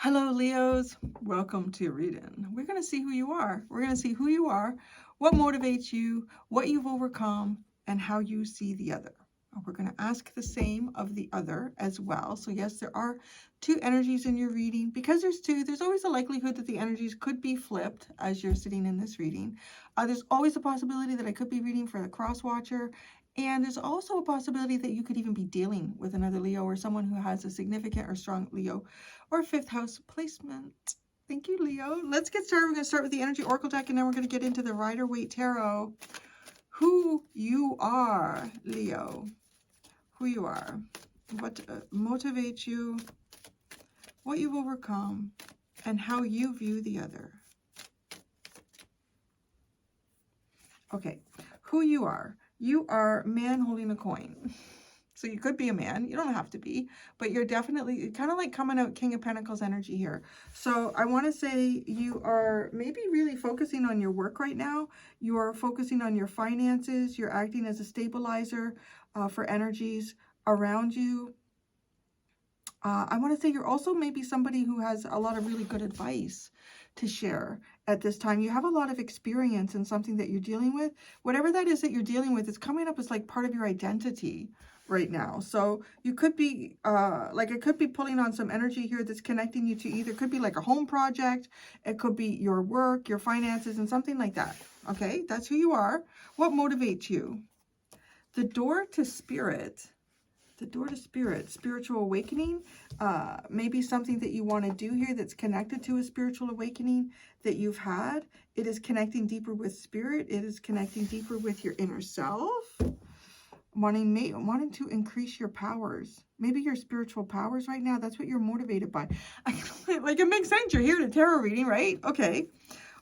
Hello, Leos. Welcome to your reading. We're going to see who you are. We're going to see who you are, what motivates you, what you've overcome, and how you see the other. We're going to ask the same of the other as well. So yes, there are two energies in your reading. Because there's two, there's always a likelihood that the energies could be flipped as you're sitting in this reading. There's always a possibility that I could be reading for the cross watcher. And there's also a possibility that you could even be dealing with another Leo or someone who has a significant or strong Leo or fifth house placement. Thank you, Leo. Let's get started. We're going to start with the Energy Oracle deck, and then we're going to get into the Rider-Waite Tarot. Who you are, Leo. Who you are. What motivates you, what you've overcome, and how you view the other. Okay, who you are. You are man holding a coin. So you could be a man, you don't have to be, but you're definitely kind of like coming out King of Pentacles energy here. So I want to say you are maybe really focusing on your work right now. You are focusing on your finances. You're acting as a stabilizer for energies around you. I want to say you're also maybe somebody who has a lot of really good advice to share at this time. You have a lot of experience in something that you're dealing with. Whatever that is that you're dealing with is coming up as like part of your identity right now. So you could be like, it could be pulling on some energy here that's connecting you to either, could be like a home project, it could be your work, your finances, and something like that. Okay, that's who you are. What motivates you? The door to spirit. The door to spirit, spiritual awakening, maybe something that you want to do here that's connected to a spiritual awakening that you've had. It is connecting deeper with spirit. It is connecting deeper with your inner self. Wanting to increase your powers, maybe your spiritual powers right now. That's what you're motivated by. Like, it makes sense. You're here to tarot reading, right? Okay.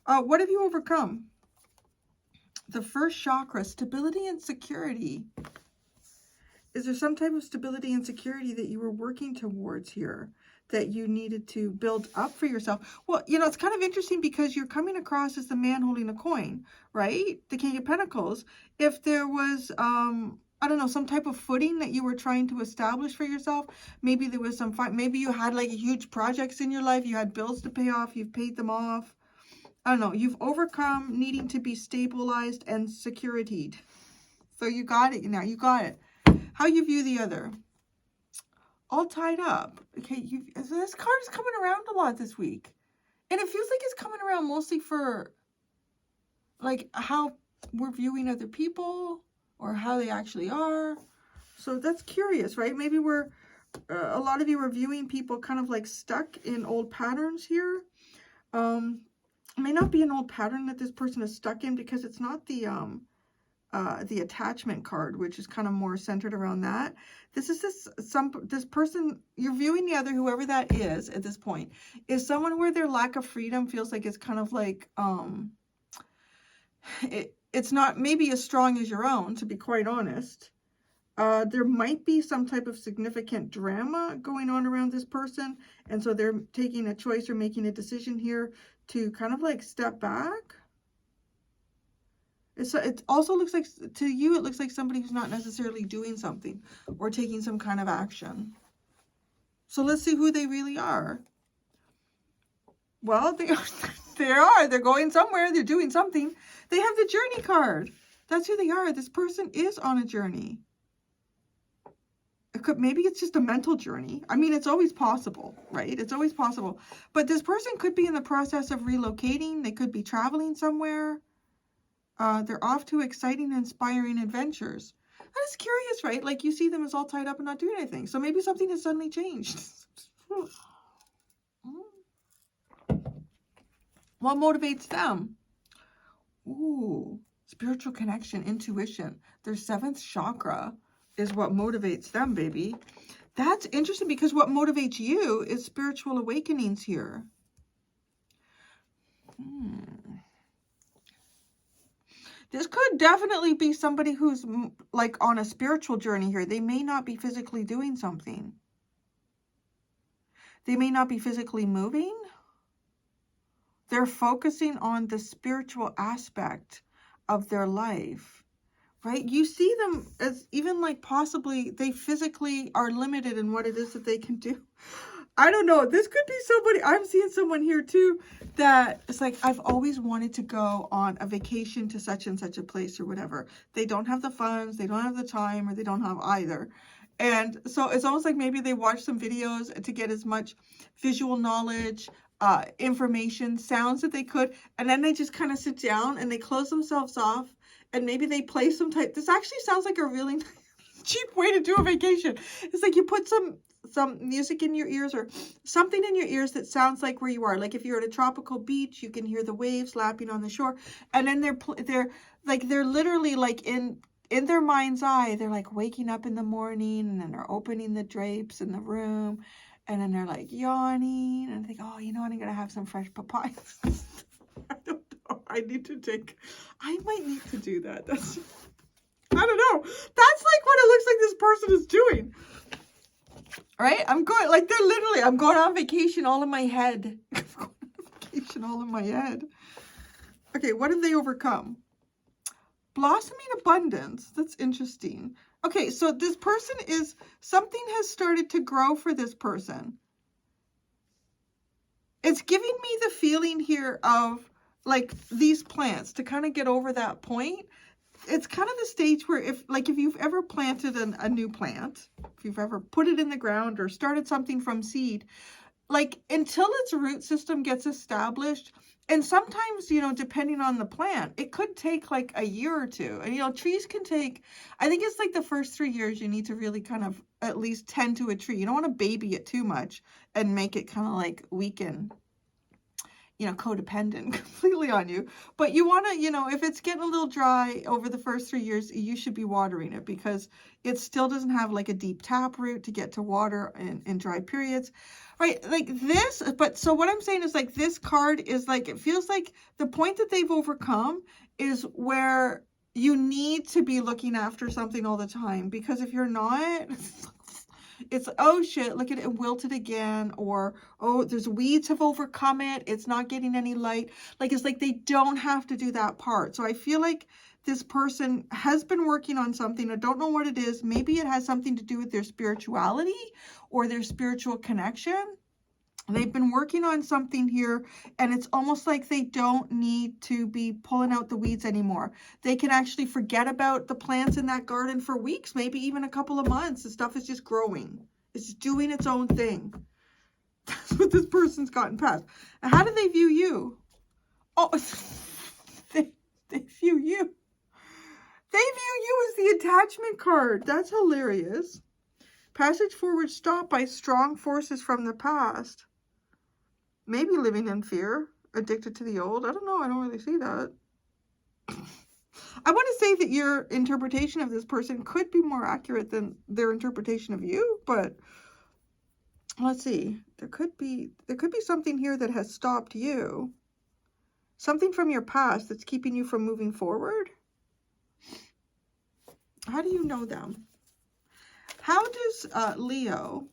What have you overcome? The first chakra, stability and security. Is there some type of stability and security that you were working towards here that you needed to build up for yourself? Well, you know, it's kind of interesting because you're coming across as the man holding a coin, right? The King of Pentacles. If there was, I don't know, some type of footing that you were trying to establish for yourself, maybe there was some maybe you had like huge projects in your life, you had bills to pay off, you've paid them off. I don't know, you've overcome needing to be stabilized and securityed. So you got it now, you got it. How you view the other. All tied up. Okay, so this card is coming around a lot this week. And it feels like it's coming around mostly for like how we're viewing other people or how they actually are. So that's curious, right? Maybe we're, a lot of you are viewing people kind of like stuck in old patterns here. It may not be an old pattern that this person is stuck in because it's not the attachment card, which is kind of more centered around that. This is this person, you're viewing the other, whoever that is at this point, is someone where their lack of freedom feels like it's kind of like, it's not maybe as strong as your own, to be quite honest. There might be some type of significant drama going on around this person. And so they're taking a choice or making a decision here to kind of like step back. It also looks like, to you, it looks like somebody who's not necessarily doing something or taking some kind of action. So let's see who they really are. Well, they're going somewhere. They're doing something. They have the journey card. That's who they are. This person is on a journey. Maybe it's just a mental journey. I mean, it's always possible, right? It's always possible. But this person could be in the process of relocating. They could be traveling somewhere. They're off to exciting, inspiring adventures. That is curious, right? Like, you see them as all tied up and not doing anything. So maybe something has suddenly changed. What motivates them? Ooh, spiritual connection, intuition. Their seventh chakra is what motivates them, baby. That's interesting because what motivates you is spiritual awakenings here. This could definitely be somebody who's like on a spiritual journey here. They may not be physically doing something. They may not be physically moving. They're focusing on the spiritual aspect of their life, right? You see them as even like possibly they physically are limited in what it is that they can do. I don't know. This could be somebody. I'm seeing someone here too that it's like, I've always wanted to go on a vacation to such and such a place or whatever. They don't have the funds, they don't have the time, or they don't have either. And so it's almost like maybe they watch some videos to get as much visual knowledge, information, sounds that they could. And then they just kind of sit down and they close themselves off. And maybe they play some type. This actually sounds like a really cheap way to do a vacation. It's like you put some music in your ears or something in your ears that sounds like where you are. Like if you're at a tropical beach, you can hear the waves lapping on the shore, and then they're literally like in their mind's eye, they're like waking up in the morning, and then they're opening the drapes in the room, and then they're like yawning, and I think, oh, you know what, I'm gonna have some fresh papayas. I don't know. I might need to do that. I don't know. That's like what it looks like this person is doing. Right? I'm going, like, I'm going on vacation all in my head. I'm going on vacation all in my head. Okay, what have they overcome? Blossoming abundance. That's interesting. Okay, so this person something has started to grow for this person. It's giving me the feeling here of, like, these plants, to kind of get over that point. It's kind of the stage where if you've ever planted a new plant, if you've ever put it in the ground or started something from seed, like until its root system gets established, and sometimes, you know, depending on the plant, it could take like a year or two. And, you know, trees can take, I think it's like the first 3 years you need to really kind of at least tend to a tree. You don't want to baby it too much and make it kind of like weaken, you know, codependent completely on you. But you want to, you know, if it's getting a little dry over the first 3 years, you should be watering it because it still doesn't have like a deep tap root to get to water in dry periods, right? Like this, but so what I'm saying is like this card is like, it feels like the point that they've overcome is where you need to be looking after something all the time, because if you're not, it's, oh shit, look at it, wilted again, or, oh, there's weeds have overcome it, it's not getting any light. Like, it's like they don't have to do that part. So I feel like this person has been working on something. I don't know what it is. Maybe it has something to do with their spirituality or their spiritual connection. They've been working on something here, and it's almost like they don't need to be pulling out the weeds anymore. They can actually forget about the plants in that garden for weeks, maybe even a couple of months. The stuff is just growing. It's just doing its own thing. That's what this person's gotten past. And how do they view you? Oh, they view you. They view you as the attachment card. That's hilarious. Passage forward stopped by strong forces from the past. Maybe living in fear, addicted to the old. I don't know. I don't really see that. I want to say that your interpretation of this person could be more accurate than their interpretation of you, but let's see. There could be something here that has stopped you. Something from your past that's keeping you from moving forward. How do you know them? How does Leo,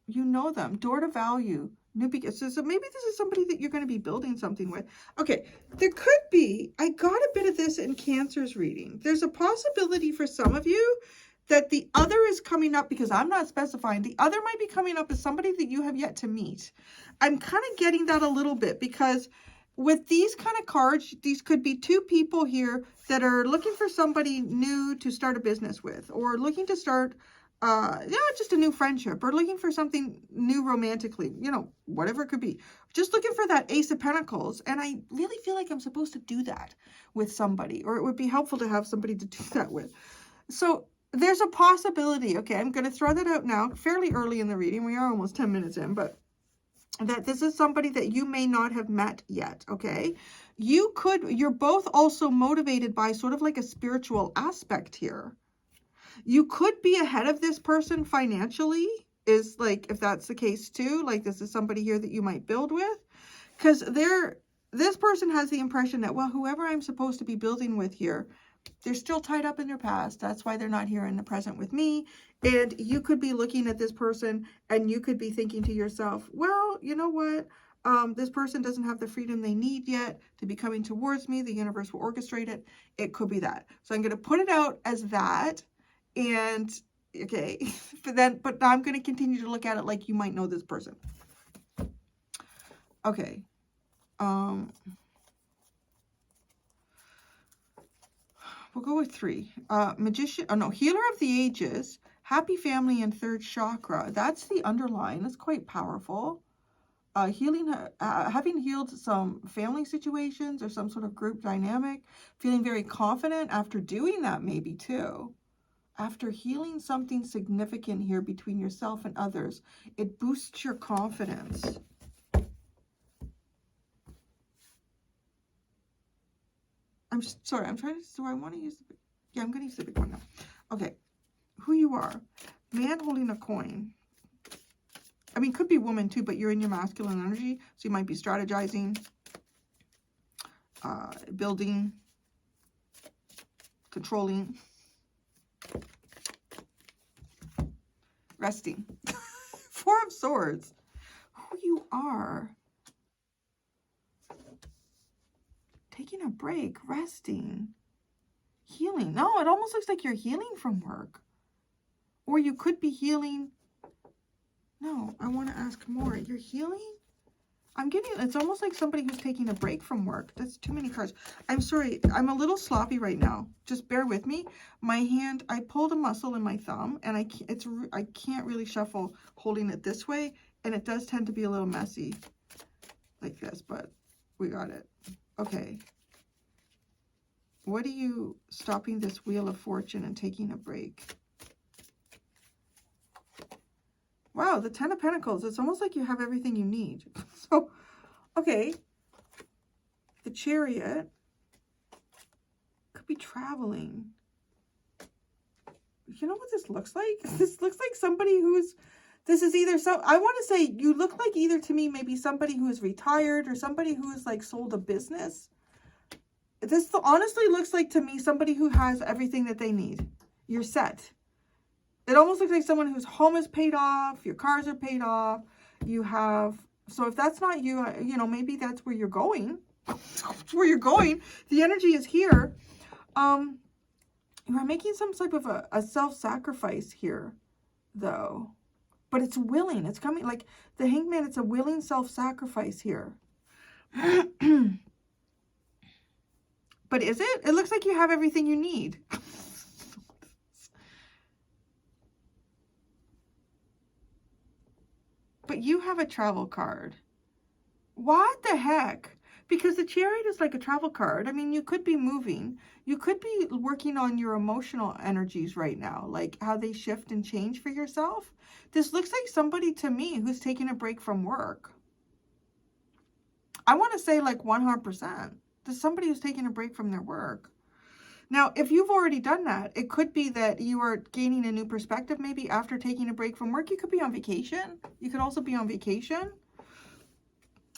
you know them, door to value, new beginnings. So maybe this is somebody that you're going to be building something with. Okay, there could be, I got a bit of this in Cancer's reading. There's a possibility for some of you that the other is coming up, because I'm not specifying. The other might be coming up as somebody that you have yet to meet. I'm kind of getting that a little bit, because with these kind of cards, these could be two people here that are looking for somebody new to start a business with, or looking to start, you know, just a new friendship, or looking for something new romantically, you know, whatever it could be. Just looking for that Ace of Pentacles. And I really feel like I'm supposed to do that with somebody, or it would be helpful to have somebody to do that with. So there's a possibility. Okay, I'm going to throw that out now, fairly early in the reading. We are almost 10 minutes in, but that this is somebody that you may not have met yet, okay? You're both also motivated by sort of like a spiritual aspect here. You could be ahead of this person financially, is like, if that's the case too, like this is somebody here that you might build with, because this person has the impression that, well, whoever I'm supposed to be building with here, they're still tied up in their past. That's why they're not here in the present with me. And you could be looking at this person and you could be thinking to yourself, well, you know what? This person doesn't have the freedom they need yet to be coming towards me. The universe will orchestrate it. It could be that. So I'm going to put it out as that. And Okay. But I'm going to continue to look at it like you might know this person. Okay. We'll go with 3. Magician, oh no, healer of the ages, happy family and 3rd chakra. That's the underline. That's quite powerful. Healing, having healed some family situations or some sort of group dynamic, feeling very confident after doing that maybe too. After healing something significant here between yourself and others, it boosts your confidence. I'm sorry, I'm trying to, so I want to use, I'm going to use the big one now. Okay, who you are. Man holding a coin. I mean, could be woman too, but you're in your masculine energy, so you might be strategizing, building, controlling, resting. 4 of Swords. Who you are. Taking a break, resting, healing. No, it almost looks like you're healing from work. Or you could be healing. No, I want to ask more. You're healing? I'm getting, it's almost like somebody who's taking a break from work. That's too many cards. I'm sorry. I'm a little sloppy right now. Just bear with me. My hand, I pulled a muscle in my thumb and I can't really shuffle holding it this way. And it does tend to be a little messy like this, but we got it. Okay. What are you stopping this Wheel of Fortune and taking a break? Wow, the 10 of Pentacles. It's almost like you have everything you need. So, okay. The Chariot. Could be traveling. You know what this looks like? This looks like somebody who's... This is either so... I want to say you look like either to me maybe somebody who is retired or somebody who has like sold a business. This honestly looks like to me somebody who has everything that they need. You're set. It almost looks like someone whose home is paid off, your cars are paid off, you have... So if that's not you, you know, maybe that's where you're going. That's where you're going. The energy is here. You are making some type of a self-sacrifice here, though. But it's willing. It's coming like the Hangman. It's a willing self-sacrifice here. But is it? It looks like you have everything you need. But you have a travel card. What the heck? Because the Chariot is like a travel card. I mean, you could be moving. You could be working on your emotional energies right now, like how they shift and change for yourself. This looks like somebody to me who's taking a break from work. I want to say like 100%. There's somebody who's taking a break from their work. Now, if you've already done that, it could be that you are gaining a new perspective maybe after taking a break from work. You could be on vacation. You could also be on vacation.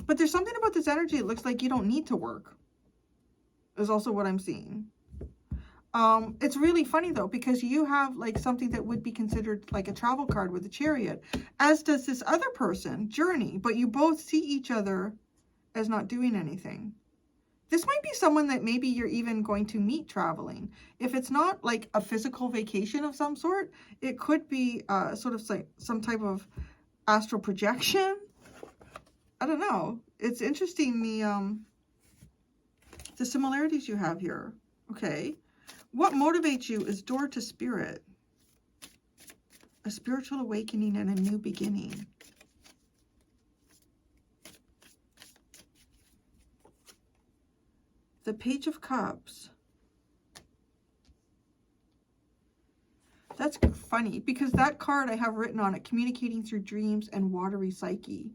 But there's something about this energy. It looks like you don't need to work. Is also what I'm seeing. It's really funny though, because you have like something that would be considered like a travel card with a Chariot, as does this other person, Journey. But you both see each other as not doing anything. This might be someone that maybe you're even going to meet traveling. If it's not like a physical vacation of some sort, it could be sort of like some type of astral projection. I don't know. It's interesting the similarities you have here. Okay. What motivates you is door to spirit. A spiritual awakening and a new beginning. The Page of Cups. That's funny because that card I have written on it, communicating through dreams and watery psyche.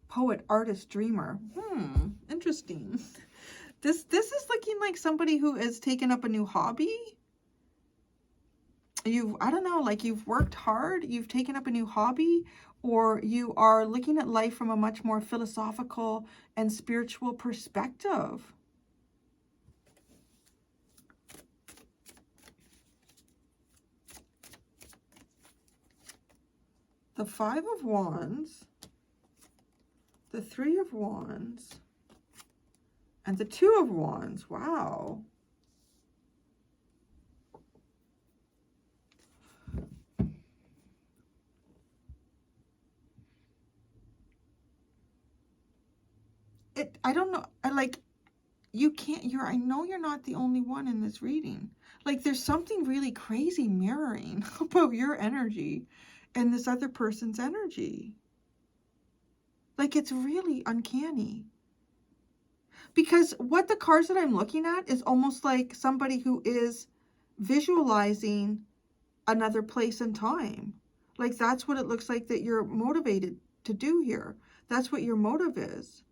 Poet, artist, dreamer. Interesting. This is looking like somebody who has taken up a new hobby. I don't know, like you've worked hard, you've taken up a new hobby, or you are looking at life from a much more philosophical and spiritual perspective. The 5 of Wands, the 3 of Wands, and the 2 of Wands. Wow. I don't know. You can't, I know you're not the only one in this reading. Like, there's something really crazy mirroring about your energy and this other person's energy. Like, it's really uncanny. Because what the cards that I'm looking at is almost like somebody who is visualizing another place and time. Like, that's what it looks like that you're motivated to do here. That's what your motive is.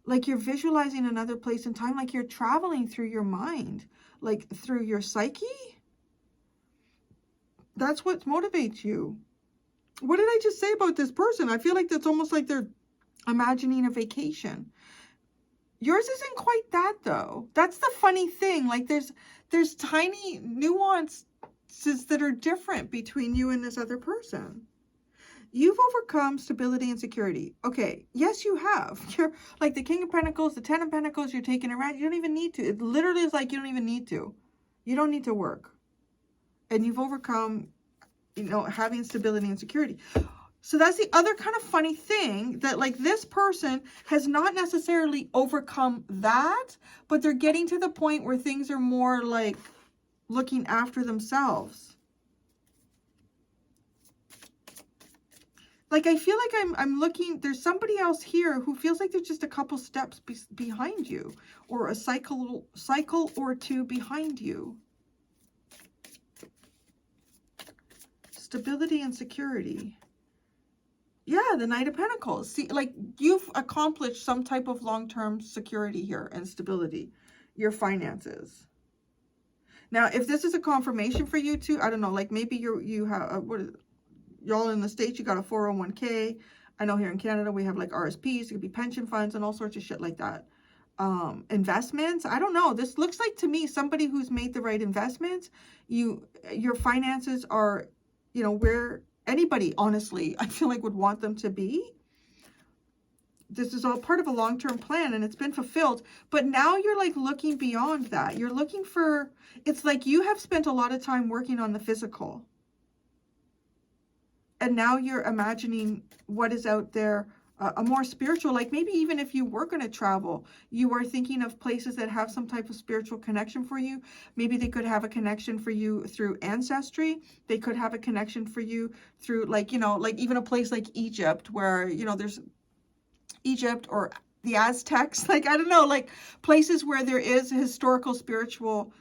Like, you're visualizing another place and time, like you're traveling through your mind, like through your psyche. That's what motivates you. What did I just say about this person? I feel like that's almost like they're imagining a vacation. Yours isn't quite that, though. That's the funny thing. Like, there's tiny nuances that are different between you and this other person. You've overcome stability and security. Okay, yes, you have. You're like the King of Pentacles, the Ten of Pentacles, you're taking a rest. You don't even need to. It literally is like you don't even need to. You don't need to work. And you've overcome, having stability and security. So that's the other kind of funny thing, that like this person has not necessarily overcome that, but they're getting to the point where things are more like looking after themselves. Like, I feel like I'm looking, there's somebody else here who feels like they're just a couple steps behind you, or a cycle or two behind you. Stability and security. Yeah, the Knight of Pentacles. See, like, you've accomplished some type of long-term security here and stability. Your finances. Now, if this is a confirmation for you too, I don't know, like maybe you have, what is it? Y'all in the States, you got a 401k. I know here in Canada, we have like RSPs, it could be pension funds and all sorts of shit like that. Investments, I don't know. This looks like to me somebody who's made the right investments. Your finances are, where anybody, honestly, I feel like would want them to be. This is all part of a long-term plan and it's been fulfilled. But now you're like looking beyond that. You're looking for, it's like you have spent a lot of time working on the physical. And now you're imagining what is out there, a more spiritual, like maybe even if you were going to travel, you are thinking of places that have some type of spiritual connection for you. Maybe they could have a connection for you through ancestry. They could have a connection for you through like, like even a place like Egypt where, there's Egypt or the Aztecs, like, I don't know, like places where there is historical spiritual,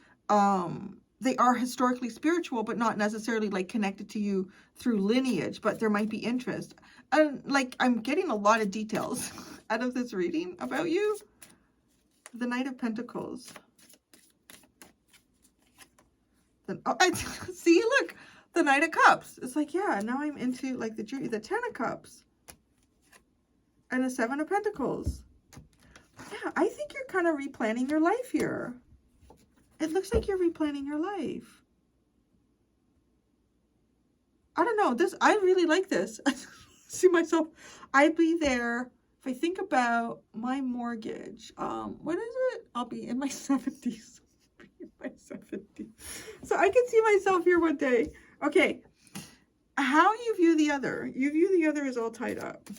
they are historically spiritual, but not necessarily like connected to you through lineage, but there might be interest. And like, I'm getting a lot of details out of this reading about you. The Knight of Pentacles. Then, see, look, the Knight of Cups. It's like, yeah, now I'm into like the Ten of Cups. And the Seven of Pentacles. Yeah, I think you're kind of replanning your life here. It looks like you're replanning your life. I don't know. I really like this. I see myself. I'd be there. If I think about my mortgage, what is it? I'll be in my 70s. In my 70s. So I can see myself here one day. Okay. How you view the other. You view the other as all tied up.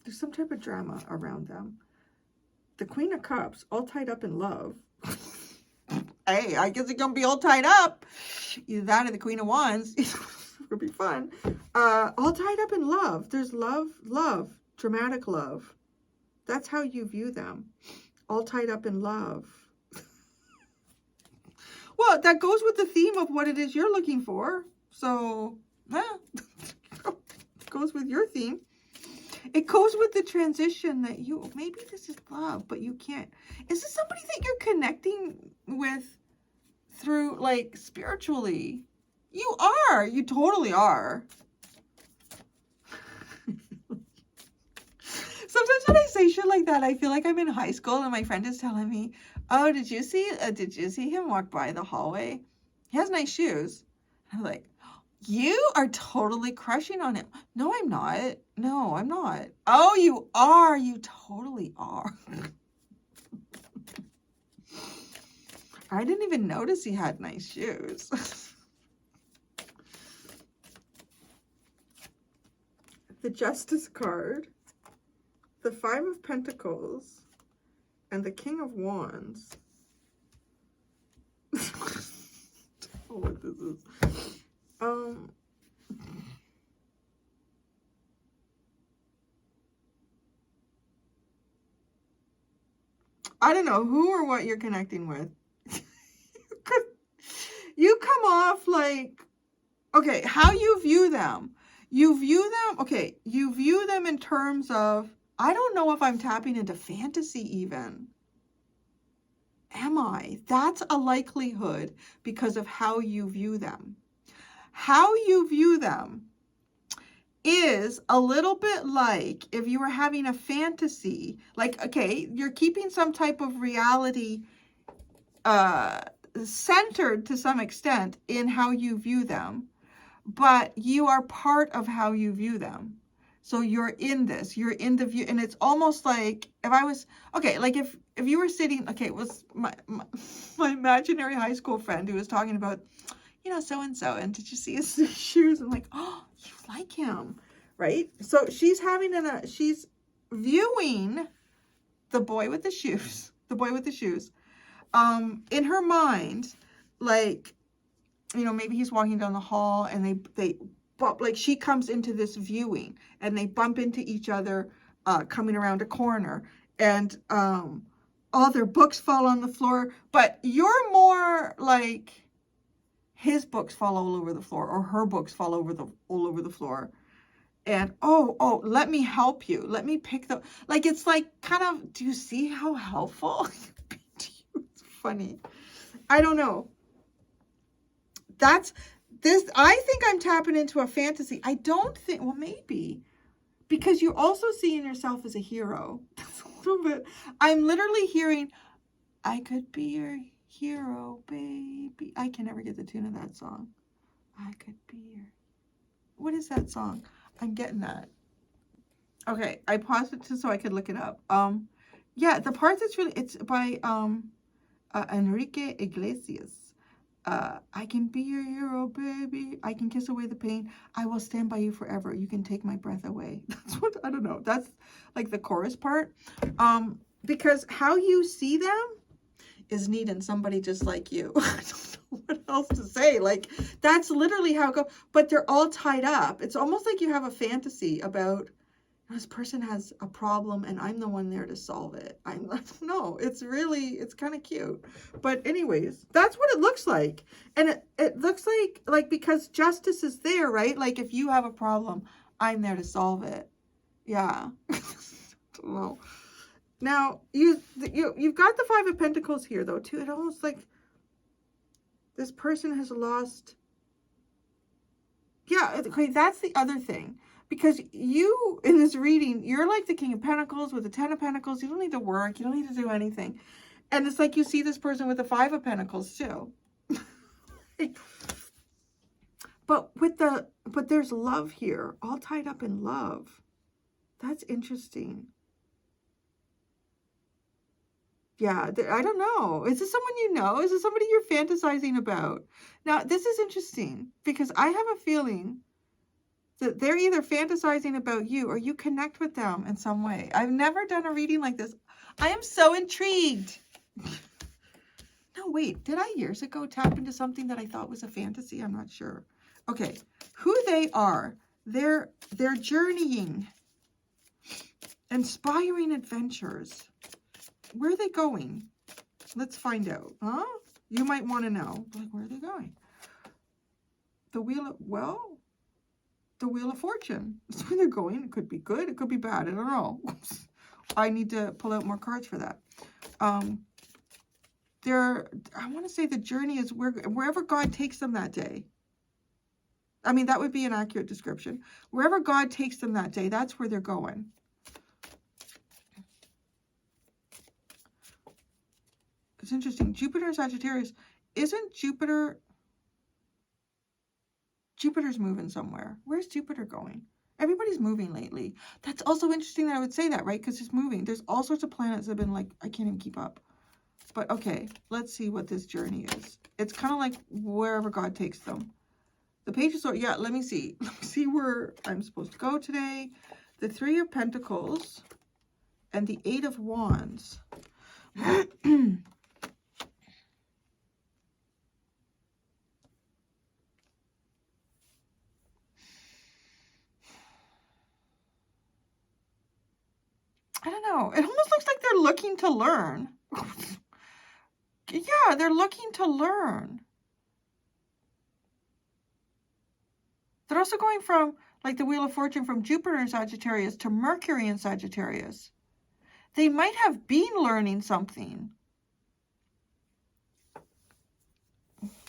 There's some type of drama around them. The Queen of Cups, all tied up in love. Hey, I guess it's gonna be all tied up. Either that or the Queen of Wands. It's gonna be fun. All tied up in love. There's love, dramatic love. That's how you view them. All tied up in love. Well, that goes with the theme of what it is you're looking for. So, yeah, goes with your theme. It goes with the transition that maybe this is love, but you can't. Is this somebody that you're connecting with through, like, spiritually? You are. You totally are. Sometimes when I say shit like that, I feel like I'm in high school and my friend is telling me, oh, did you see him walk by the hallway? He has nice shoes. I'm like, you are totally crushing on him. No, I'm not. No, I'm not. Oh, you are. You totally are. I didn't even notice he had nice shoes. the Justice card, the Five of Pentacles, and the King of Wands. I don't know what this is. I don't know who or what you're connecting with. You come off like, okay, how you view them. You view them, okay, you view them in terms of, I don't know if I'm tapping into fantasy even. Am I? That's a likelihood because of how you view them. How you view them is a little bit like if you were having a fantasy, like, okay, you're keeping some type of reality centered to some extent in how you view them, but you are part of how you view them. So you're in this, you're in the view, and it's almost like if I was, okay, like if you were sitting, okay, it was my imaginary high school friend who was talking about, you know, so-and-so, and did you see his shoes? I'm like, oh, you like him, right? So she's having she's viewing the boy with the shoes, in her mind, like, you know, maybe he's walking down the hall and they bump, like she comes into this viewing and they bump into each other coming around a corner, and all their books fall on the floor, but you're more like his books fall all over the floor, or her books fall all over the floor. And oh, let me help you. Let me pick the, like, it's like kind of, do you see how helpful? It's funny. I don't know. That's this. I think I'm tapping into a fantasy. I don't think, well, maybe because you're also seeing yourself as a hero. That's a little bit, I'm literally hearing, I could be your hero, baby. I can never get the tune of that song. I could be your, what is that song? I'm getting that. Okay, I paused it so I could look it up. Yeah, the part that's really, it's by Enrique Iglesias. I can be your hero, baby. I can kiss away the pain. I will stand by you forever. You can take my breath away. That's what, I don't know. That's like the chorus part. Because how you see them is needing somebody just like you. I don't know what else to say. Like, that's literally how it goes. But they're all tied up. It's almost like you have a fantasy about, this person has a problem and I'm the one there to solve it. I don't know. It's really, it's kind of cute. But anyways, that's what it looks like. And it looks like because justice is there, right? Like if you have a problem, I'm there to solve it. Yeah. I don't know. Now, you've got the Five of Pentacles here though too. It almost like this person has lost. Yeah, okay, that's the other thing. Because you, in this reading, you're like the King of Pentacles with the Ten of Pentacles. You don't need to work. You don't need to do anything. And it's like you see this person with the Five of Pentacles too. But there's love here, all tied up in love. That's interesting. Yeah, I don't know. Is this someone you know? Is this somebody you're fantasizing about? Now, this is interesting because I have a feeling that they're either fantasizing about you or you connect with them in some way. I've never done a reading like this. I am so intrigued. No, wait, did I years ago tap into something that I thought was a fantasy? I'm not sure. Okay, who they are. They're journeying. Inspiring adventures. Where are they going? Let's find out. Huh? You might want to know. Like, where are they going? The Wheel of, well, the Wheel of Fortune. That's where they're going. It could be good. It could be bad. I don't know. I need to pull out more cards for that. I want to say the journey is wherever God takes them that day. I mean, that would be an accurate description. Wherever God takes them that day, that's where they're going. It's interesting. Jupiter and Sagittarius. Isn't Jupiter's moving somewhere. Where's Jupiter going? Everybody's moving lately. That's also interesting that I would say that, right? Because it's moving. There's all sorts of planets that have been like, I can't even keep up. But okay, let's see what this journey is. It's kind of like wherever God takes them. The Page of Swords, yeah, let me see. Let me see where I'm supposed to go today. The Three of Pentacles and the Eight of Wands. I don't know. It almost looks like they're looking to learn. Yeah, they're looking to learn. They're also going from, like the Wheel of Fortune, from Jupiter in Sagittarius to Mercury in Sagittarius. They might have been learning something.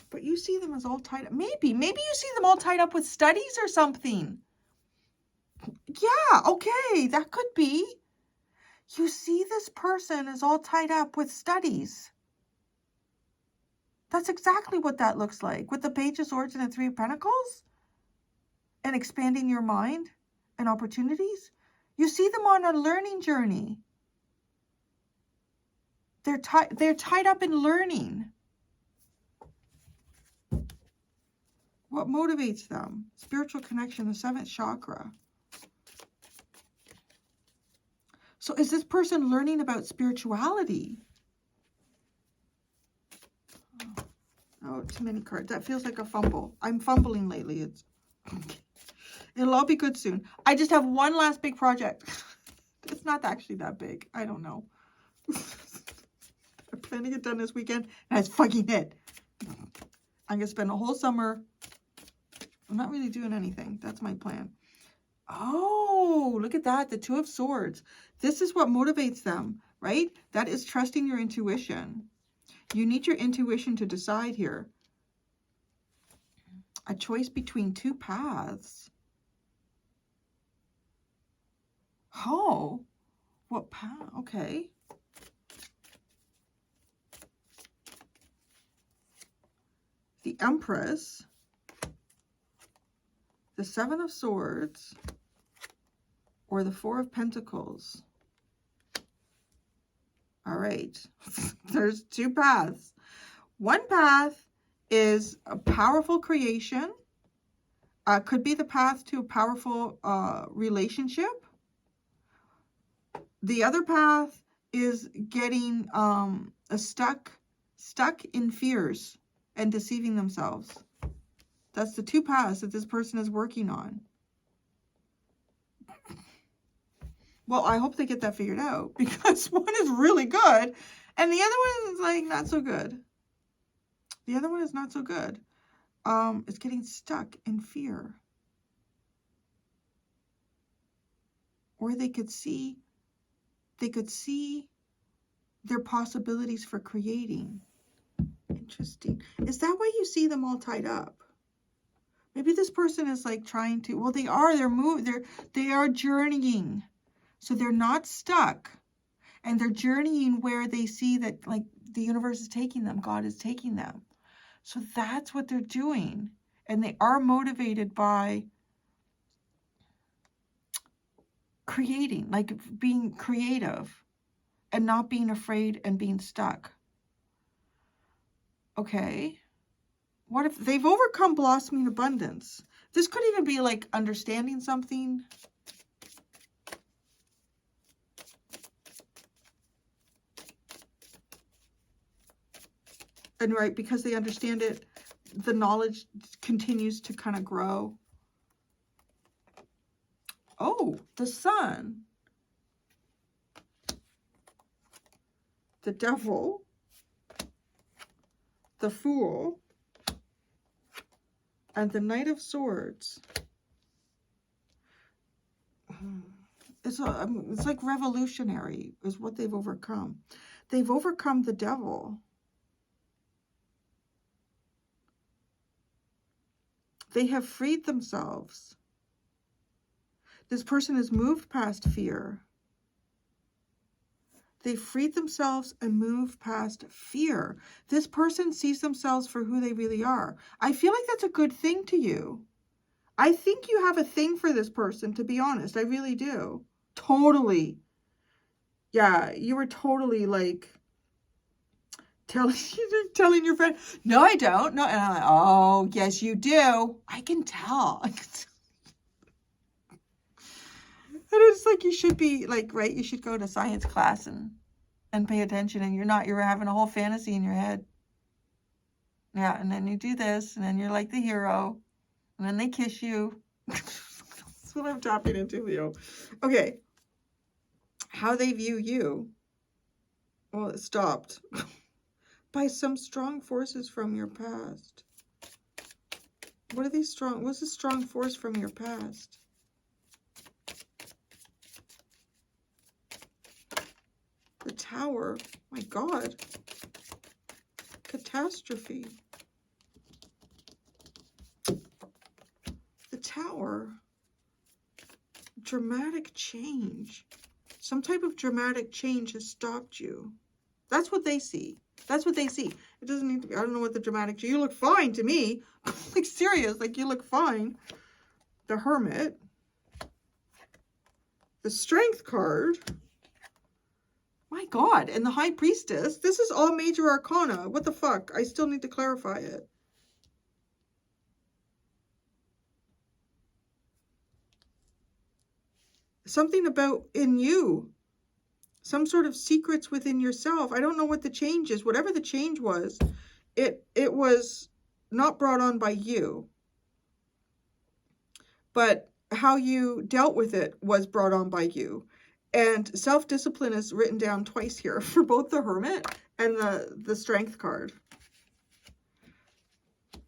But you see them as all tied up. Maybe you see them all tied up with studies or something. Yeah, okay, that could be. You see this person is all tied up with studies. That's exactly what that looks like. With the Page of Swords and the Three of Pentacles. And expanding your mind and opportunities. You see them on a learning journey. They're tied up in learning. What motivates them? Spiritual connection, the 7th chakra. So is this person learning about spirituality? Oh, too many cards. That feels like a fumble. I'm fumbling lately. It'll all be good soon. I just have one last big project. It's not actually that big. I don't know. I'm planning it done this weekend, and it's fucking it. I'm going to spend a whole summer. I'm not really doing anything. That's my plan. Oh, look at that. The Two of Swords. This is what motivates them, right? That is trusting your intuition. You need your intuition to decide here. A choice between two paths. Oh, what path? Okay. The Empress. The Seven of Swords. Or the Four of Pentacles. All right. There's two paths. One path is a powerful creation. Could be the path to a powerful relationship. The other path is getting stuck in fears and deceiving themselves. That's the two paths that this person is working on. Well, I hope they get that figured out, because one is really good and the other one is like not so good. The other one is not so good. It's getting stuck in fear. Or they could see their possibilities for creating. Interesting. Is that why you see them all tied up? Maybe this person is like trying to, well, they are journeying. So they're not stuck. And they're journeying where they see that like the universe is taking them, God is taking them. So that's what they're doing. And they are motivated by creating, like being creative and not being afraid and being stuck. Okay. What if they've overcome blossoming abundance? This could even be like understanding something. And right, because they understand it, the knowledge continues to kind of grow. Oh, the Sun. The Devil. The Fool. And the Knight of Swords. It's like revolutionary is what they've overcome. They've overcome the devil. They have freed themselves. This person has moved past fear. They freed themselves and moved past fear. This person sees themselves for who they really are. I feel like that's a good thing to you. I think you have a thing for this person, to be honest. I really do. Totally. Yeah, you were totally like telling your friend, no, I don't. No, and I'm like, oh, yes, you do. I can tell. And it's like, you should be like, right, you should go to science class and pay attention, and you're not. You're having a whole fantasy in your head. Yeah, and then you do this, and then you're like the hero, and then they kiss you. That's what I'm tapping into, Leo. Okay. How they view you. Well, it stopped. By some strong forces from your past. What are these strong? What's a strong force from your past? The Tower. My God. Catastrophe. The Tower. Dramatic change. Some type of dramatic change has stopped you. That's what they see. That's what they see. It doesn't need to be, I don't know what the dramatic change. You look fine to me. Like, serious. Like, you look fine. The Hermit. The Strength card. My God. And the High Priestess. This is all major arcana. What the fuck? I still need to clarify it. Something about in you. Some sort of secrets within yourself. I don't know what the change is. Whatever the change was, it was not brought on by you. But how you dealt with it was brought on by you. And self-discipline is written down twice here for both the Hermit and the Strength card.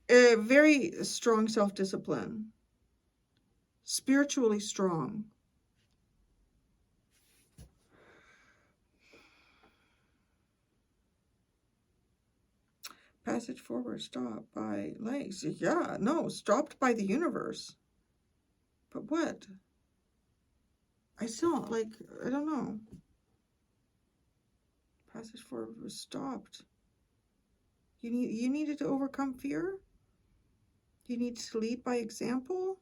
A very strong self-discipline. Spiritually strong. Passage forward, stop by legs. Yeah, no, stopped by the universe. But what? I still, like, I don't know. Passage forward was stopped. You needed to overcome fear? You need to lead by example?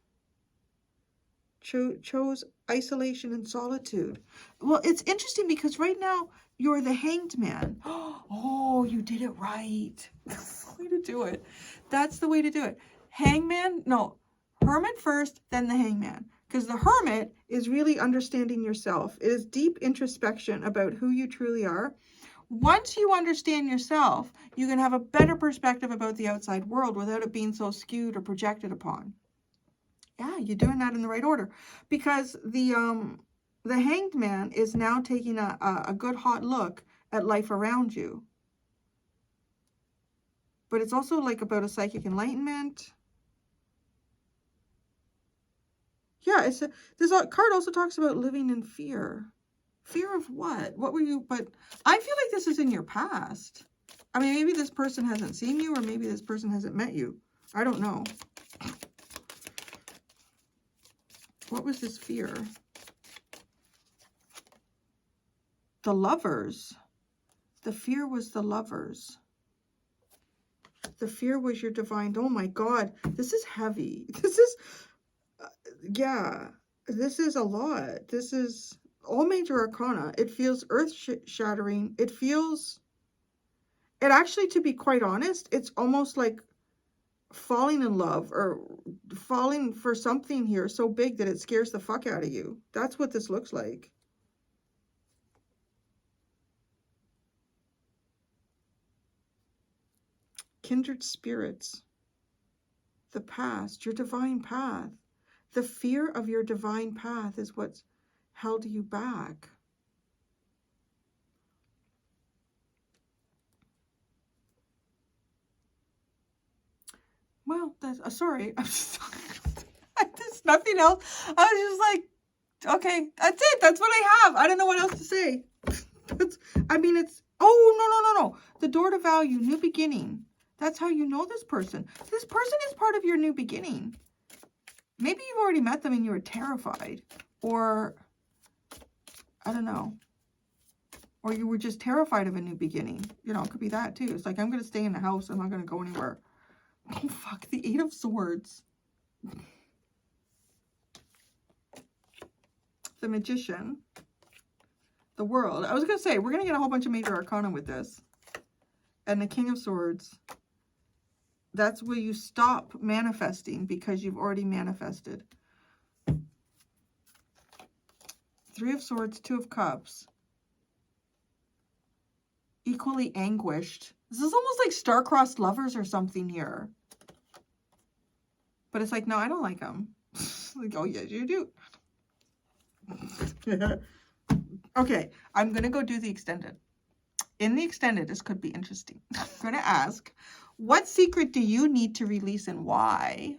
Chose isolation and solitude. Well, it's interesting because right now you're the Hanged Man. Oh, you did it right. That's the way to do it. That's the way to do it. Hangman, no, Hermit first, then the Hangman. Because the Hermit is really understanding yourself. It is deep introspection about who you truly are. Once you understand yourself, you can have a better perspective about the outside world without it being so skewed or projected upon. Yeah, you're doing that in the right order. Because the Hanged Man is now taking a good hot look at life around you. But it's also like about a psychic enlightenment. Yeah, this card also talks about living in fear. Fear of what? What were you? But I feel like this is in your past. I mean, maybe this person hasn't seen you, or maybe this person hasn't met you. I don't know. What was this fear? The Lovers. The fear was the Lovers. The fear was your divine. Oh my God. This is heavy. This is, yeah, this is a lot. This is all major arcana. It feels earth-shattering. It feels, it actually, to be quite honest, it's almost like falling in love or falling for something here so big that it scares the fuck out of you. That's what this looks like. Kindred spirits. The past, your divine path. The fear of your divine path is what's held you back. Well, that's sorry. I'm just, there's nothing else. I was just like, okay, that's it. That's what I have. I don't know what else to say. I mean, it's, oh, no. The door to value, new beginning. That's how you know this person. This person is part of your new beginning. Maybe you've already met them and you were terrified. Or, I don't know. Or you were just terrified of a new beginning. You know, it could be that too. It's like, I'm going to stay in the house. I'm not going to go anywhere. Oh, fuck. The Eight of Swords. The Magician. The World. I was going to say, we're going to get a whole bunch of major arcana with this. and the King of Swords. That's where you stop manifesting because you've already manifested. Three of Swords, Two of Cups. Equally anguished. This is almost like star-crossed lovers or something here. But it's like, no, I don't like them. Like, oh, yes, you do. Okay, I'm going to go do the extended. In the extended, this could be interesting. I'm going to ask, what secret do you need to release and why?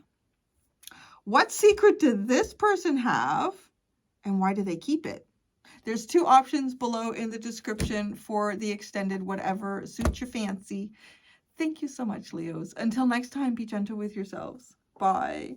What secret did this person have and why do they keep it? There's 2 options below in the description for the extended, whatever suits your fancy. Thank you so much, Leos. Until next time, be gentle with yourselves. Bye.